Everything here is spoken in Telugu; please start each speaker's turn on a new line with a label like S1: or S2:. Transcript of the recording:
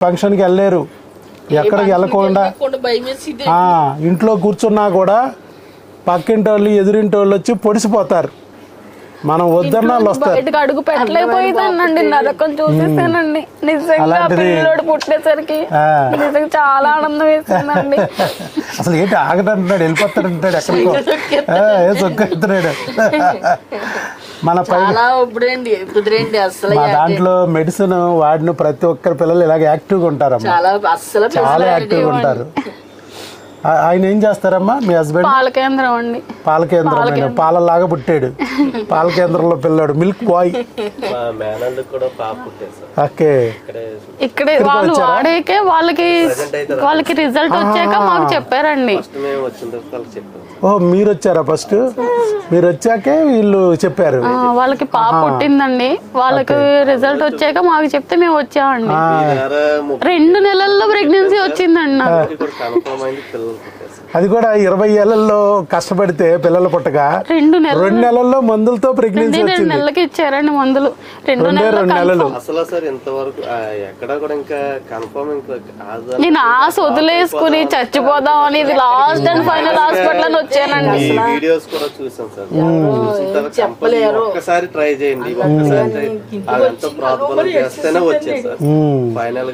S1: ఫంక్షన్కి వెళ్ళలేరు, ఎక్కడికి వెళ్ళకుండా ఇంట్లో కూర్చున్నా కూడా పక్కింటి వాళ్ళు ఎదురింటి వాళ్ళు వచ్చి పొడిసిపోతారు. మనం వద్దన్న వాళ్ళు వస్తారు.
S2: బయటకు అడుగు పెట్టలేకపోయిందండి, నరకం చూసేసానండి. నిజంగా పిల్లోడు పుట్టేసరికి నిజంగా చాలా ఆనందం వేసిందండి.
S1: అసలు ఏంటి ఆగడంటున్నాడు, వెళ్ళిపోతాడంటాడు, ఎక్కడికో సొక్కెత్తున్నాడు. మన మా దాంట్లో మెడిసిన్ వాడిన ప్రతి ఒక్కరి పిల్లలు ఇలాగ యాక్టివ్గా ఉంటారమ్మా, చాలా యాక్టివ్గా ఉంటారు. ఆయన ఏం చేస్తారమ్మా మీ హస్బెండ్?
S2: పాలకేంద్రం అండి.
S1: పాలకేంద్రం, పాలలాగా పుట్టాడు పాలకేంద్రంలో పిల్లాడు, మిల్క్ బాయ్. ఓకే,
S2: ఇక్కడే వాళ్ళు వాడేకే వాళ్ళకి రిజల్ట్ వచ్చాక మాకు చెప్పారండి.
S1: ఓ మీరు వచ్చారా ఫస్ట్? మీరు వచ్చాకే వీళ్ళు చెప్పారు.
S2: వాళ్ళకి పాప పుట్టిందండి, వాళ్ళకి రిజల్ట్ వచ్చాక మాకు చెప్తే మేము వచ్చామండి. 2 నెలల్లో ప్రెగ్నెన్సీ వచ్చిందండి నాకు.
S1: అది కూడా 20 ఏళ్లలో కష్టపడితే పిల్లలు పుట్టక
S2: 2
S1: నెలల్లో మందులతో ప్రెగ్నెన్సీ వచ్చింది.
S2: 2 నెలలకి ఇచ్చారండి మందులు. 2
S1: నెలలు
S2: నేను ఆశ వదిలేసుకుని చచ్చిపోదాం అని ఇది లాస్ట్ అండ్ ఫైనల్ హాస్పిటల్ అని వచ్చానండి.
S3: వీడియోస్ కూడా చూసాం సార్, చెప్పలేరు, ఒక్కసారి ట్రై చేయండి, ఒక్కసారి చేస్తేనే వచ్చేది సార్ ఫైనల్ గా.